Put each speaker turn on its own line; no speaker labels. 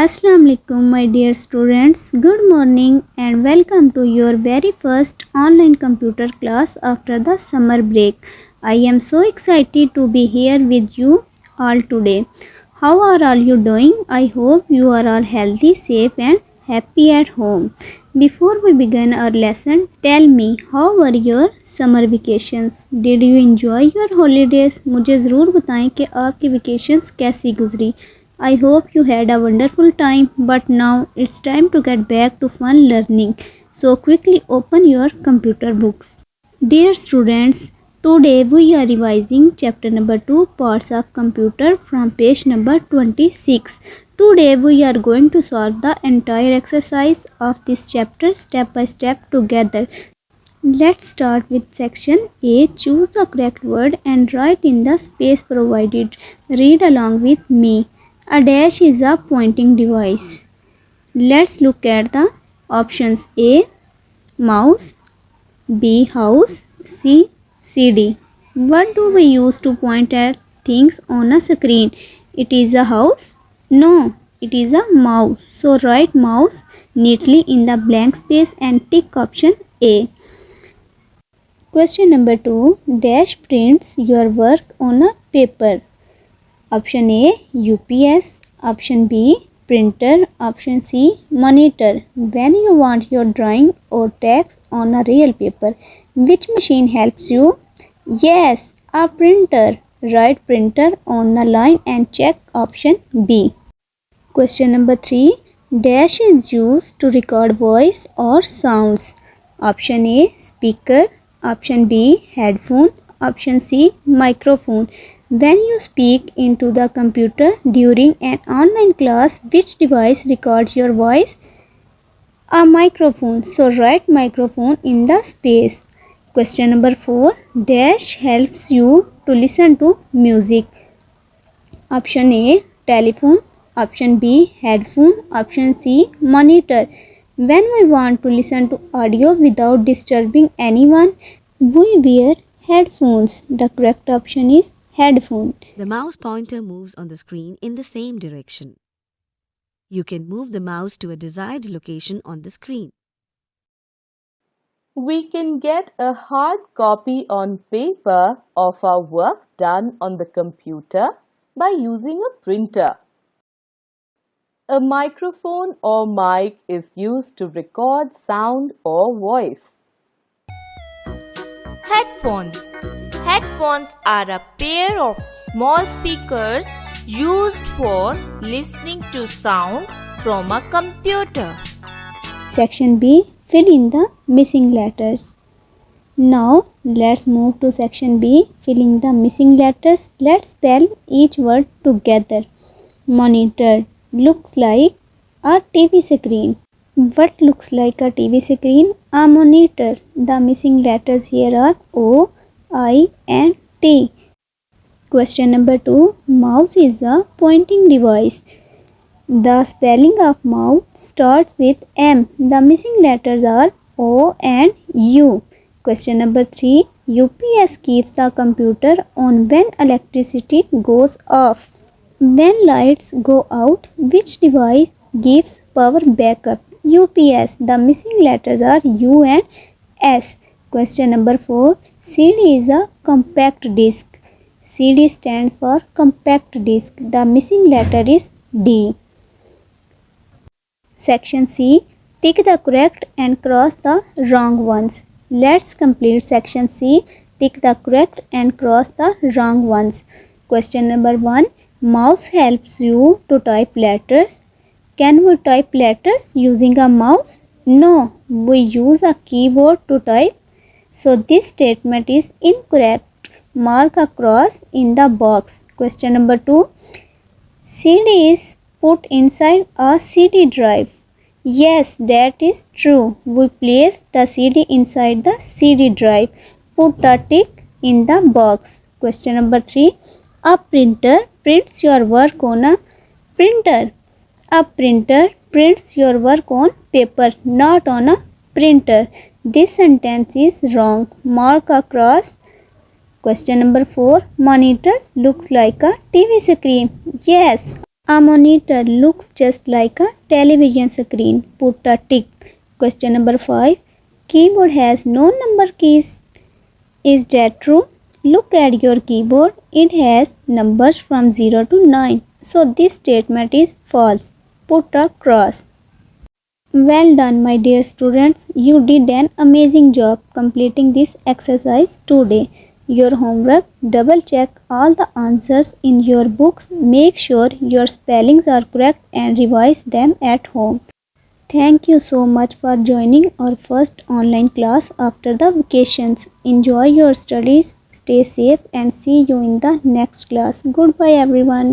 Assalamu alaikum my dear students. Good morning and welcome to your very first online computer class after the summer break. I am so excited to be here with you all today. How are all you doing? I hope you are all healthy, safe and happy at home. Before we begin our lesson, tell me how were your summer vacations? Did you enjoy your holidays? मुझे ज़रूर बताएं कि आपकी vacations कैसी गुजरी. I hope you had a wonderful time, but now it's time to get back to fun learning. So quickly open your computer books. Dear students, today we are revising chapter number 2, parts of computer, from page number 26. Today we are going to solve the entire exercise of this chapter step by step together. Let's start with section A. Choose the correct word and write in the space provided. Read along with me. A dash is a pointing device. Let's look at the options. A. Mouse. B. House. C. CD. What do we use to point at things on a screen? It is a house? No, it is a mouse. So write mouse neatly in the blank space and tick option A. Question number 2. Dash prints your work on a paper. Option A. UPS. Option B. Printer. Option C. Monitor. When you want your drawing or text on a real paper, which machine helps you? Yes, a printer. Write printer on the line and check option B. Question number 3. Dash is used to record voice or sounds. Option A. Speaker. Option B. Headphone. Option C. Microphone. When you speak into the computer during an online class, which device records your voice? A microphone. So write microphone in the space. Question number 4. Dash helps you to listen to music. Option A. Telephone. Option B. Headphone. Option C. Monitor. When we want to listen to audio without disturbing anyone, we wear headphones. The correct option is headphone.
The mouse pointer moves on the screen in the same direction. You can move the mouse to a desired location on the screen.
We can get a hard copy on paper of our work done on the computer by using a printer. A microphone or mic is used to record sound or voice.
Headphones. Headphones are a pair of small speakers used for listening to sound from a computer.
Section B. Fill in the missing letters. Now let's move to section B. Filling the missing letters. Let's spell each word together. Monitor looks like a TV screen. What looks like a TV screen? A monitor. The missing letters here are O, I and T. Question number 2. Mouse is a pointing device. The spelling of mouse starts with M. The missing letters are O and U. Question number 3. UPS keeps the computer on when electricity goes off. When lights go out, which device gives power backup? UPS. The missing letters are U and S. Question number 4. CD is a compact disc. CD stands for compact disc. The missing letter is D. Section C. Tick the correct and cross the wrong ones. Let's complete section C. Tick the correct and cross the wrong ones. Question number 1. Mouse helps you to type letters. Can we type letters using a mouse? No, we use a keyboard to type. So this statement is incorrect. Mark a cross in the box. Question number 2. CD is put inside a CD drive. Yes, that is true. We place the CD inside the CD drive. Put a tick in the box. Question number 3. A printer prints your work on a printer. A printer prints your work on paper, not on a printer. This sentence is wrong. Mark a cross. Question number 4. Monitors looks like a TV screen. Yes, A monitor looks just like a television screen. Put a tick. Question number 5. Keyboard has no number keys. Is that true? Look at your keyboard. It has numbers from 0 to 9. So this statement is false. Put a cross. Well done, my dear students. You did an amazing job completing this exercise today. Your homework: double check all the answers in your books. Make sure your spellings are correct and revise them at home. Thank you so much for joining our first online class after the vacations. Enjoy your studies, stay safe, and see you in the next class. Goodbye, everyone.